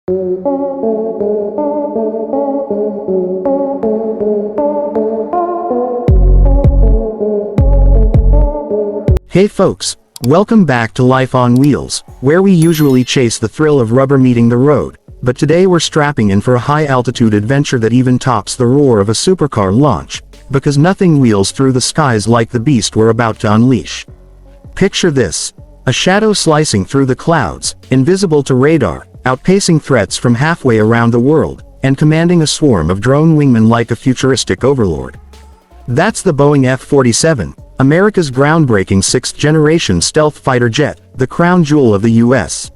Hey folks, welcome back to Life on Wheels, where we usually chase the thrill of rubber meeting the road, but today we're strapping in for a high-altitude adventure that even tops the roar of a supercar launch, because nothing wheels through the skies like the beast we're about to unleash. Picture this: a shadow slicing through the clouds, invisible to radar, outpacing threats from halfway around the world, and commanding a swarm of drone wingmen like a futuristic overlord. That's the Boeing F-47, America's groundbreaking 6th-generation stealth fighter jet, the crown jewel of the U.S.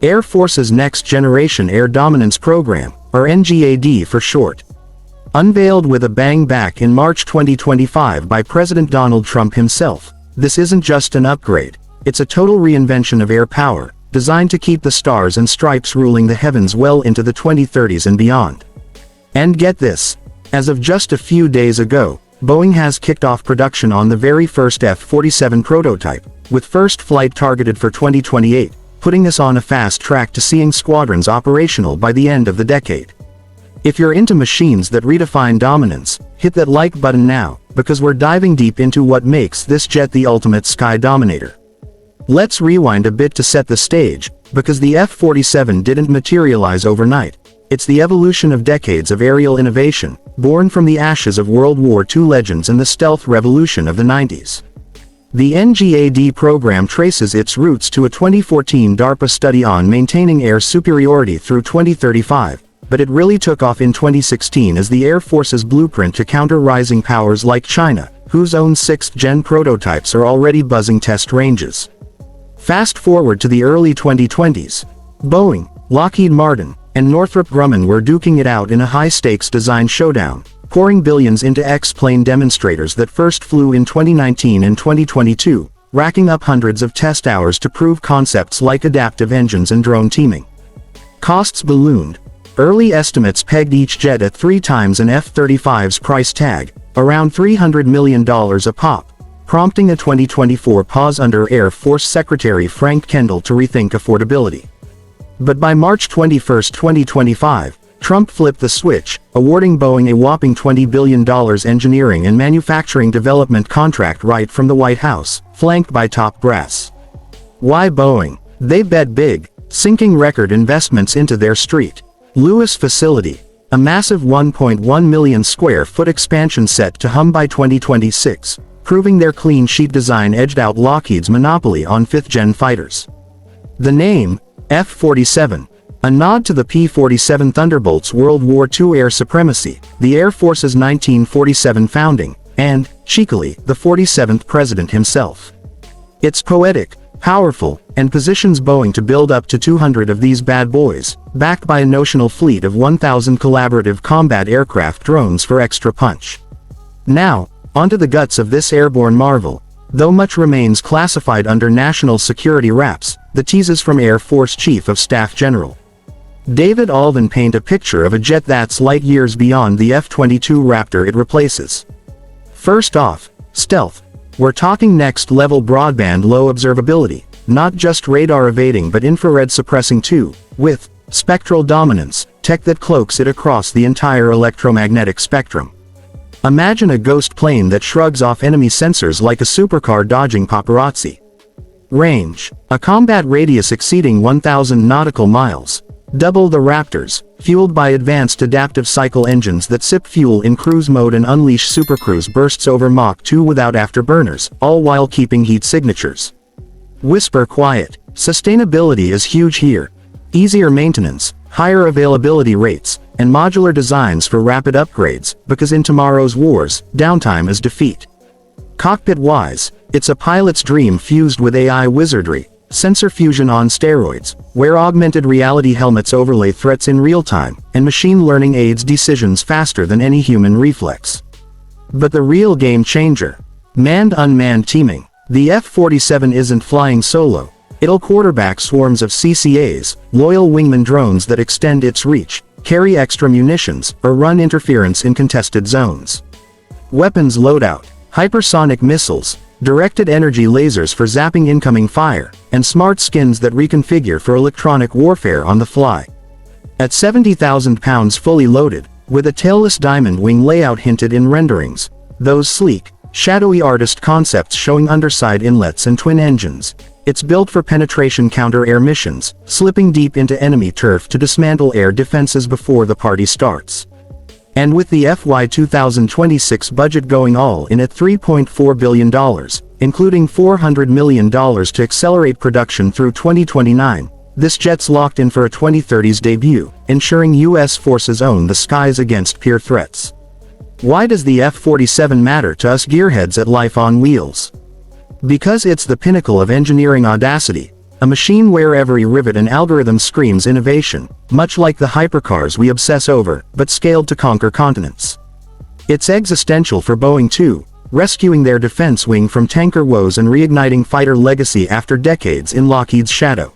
Air Force's next-generation air dominance program, or NGAD for short. Unveiled with a bang back in March 2025 by President Donald Trump himself, this isn't just an upgrade, it's a total reinvention of air power, designed to keep the stars and stripes ruling the heavens well into the 2030s and beyond. And get this, as of just a few days ago, Boeing has kicked off production on the very first F-47 prototype, with first flight targeted for 2028, putting us on a fast track to seeing squadrons operational by the end of the decade. If you're into machines that redefine dominance, hit that like button now, because we're diving deep into what makes this jet the ultimate sky dominator. Let's rewind a bit to set the stage, because the F-47 didn't materialize overnight. It's the evolution of decades of aerial innovation, born from the ashes of World War II legends and the stealth revolution of the 90s. The NGAD program traces its roots to a 2014 DARPA study on maintaining air superiority through 2035, but it really took off in 2016 as the Air Force's blueprint to counter rising powers like China, whose own 6th-gen prototypes are already buzzing test ranges. Fast forward to the early 2020s. Boeing, Lockheed Martin, and Northrop Grumman were duking it out in a high-stakes design showdown, pouring billions into X-plane demonstrators that first flew in 2019 and 2022, racking up hundreds of test hours to prove concepts like adaptive engines and drone teaming. Costs ballooned. Early estimates pegged each jet at 3 times an F-35's price tag, around $300 million a pop, prompting a 2024 pause under Air Force Secretary Frank Kendall to rethink affordability. But by March 21, 2025, Trump flipped the switch, awarding Boeing a whopping $20 billion engineering and manufacturing development contract right from the White House, flanked by top brass. Why Boeing? They bet big, sinking record investments into their St. Louis facility, a massive 1.1 million square foot expansion set to hum by 2026, proving their clean sheet design edged out Lockheed's monopoly on 5th-gen fighters. The name, F-47, a nod to the P-47 Thunderbolt's World War II air supremacy, the Air Force's 1947 founding, and, cheekily, the 47th president himself. It's poetic, powerful, and positions Boeing to build up to 200 of these bad boys, backed by a notional fleet of 1,000 collaborative combat aircraft drones for extra punch. Now, onto the guts of this airborne marvel. Though much remains classified under national security wraps, the teases from Air Force Chief of Staff General David Alvin paint a picture of a jet that's light years beyond the F-22 Raptor it replaces. First off, stealth. We're talking next-level broadband low observability, not just radar evading but infrared suppressing too, with spectral dominance, tech that cloaks it across the entire electromagnetic spectrum. Imagine a ghost plane that shrugs off enemy sensors like a supercar dodging paparazzi. Range. A combat radius exceeding 1,000 nautical miles. Double the Raptors, fueled by advanced adaptive cycle engines that sip fuel in cruise mode and unleash supercruise bursts over Mach 2 without afterburners, all while keeping heat signatures. Whisper quiet. Sustainability is huge here. Easier maintenance, higher availability rates, and modular designs for rapid upgrades, because in tomorrow's wars, downtime is defeat. Cockpit-wise, it's a pilot's dream fused with AI wizardry, sensor fusion on steroids, where augmented reality helmets overlay threats in real time, and machine learning aids decisions faster than any human reflex. But the real game changer: manned-unmanned teaming. The F-47 isn't flying solo. It'll quarterback swarms of CCAs, loyal wingman drones that extend its reach, carry extra munitions, or run interference in contested zones. Weapons loadout: hypersonic missiles, directed energy lasers for zapping incoming fire, and smart skins that reconfigure for electronic warfare on the fly. At 70,000 pounds fully loaded, with a tailless diamond wing layout hinted in renderings, those sleek, shadowy artist concepts showing underside inlets and twin engines, it's built for penetration counter-air missions, slipping deep into enemy turf to dismantle air defenses before the party starts. And with the FY 2026 budget going all in at $3.4 billion, including $400 million to accelerate production through 2029, this jet's locked in for a 2030s debut, ensuring U.S. forces own the skies against peer threats. Why does the F-47 matter to us gearheads at Life on Wheels? Because it's the pinnacle of engineering audacity, a machine where every rivet and algorithm screams innovation, much like the hypercars we obsess over, but scaled to conquer continents. It's existential for Boeing too, rescuing their defense wing from tanker woes and reigniting fighter legacy after decades in Lockheed's shadow.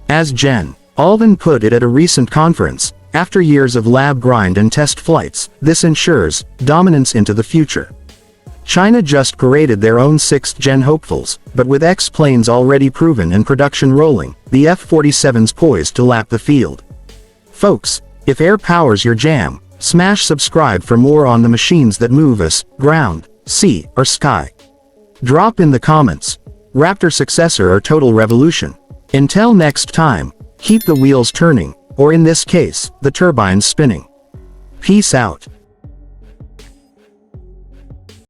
As Gen. Alden put it at a recent conference, after years of lab grind and test flights, this ensures dominance into the future. China just paraded their own 6th-Gen hopefuls, but with X-planes already proven and production rolling, the F-47's poised to lap the field. Folks, if air power's your jam, smash subscribe for more on the machines that move us, ground, sea, or sky. Drop in the comments, Raptor successor or total revolution. Until next time, keep the wheels turning, or in this case, the turbines spinning. Peace out.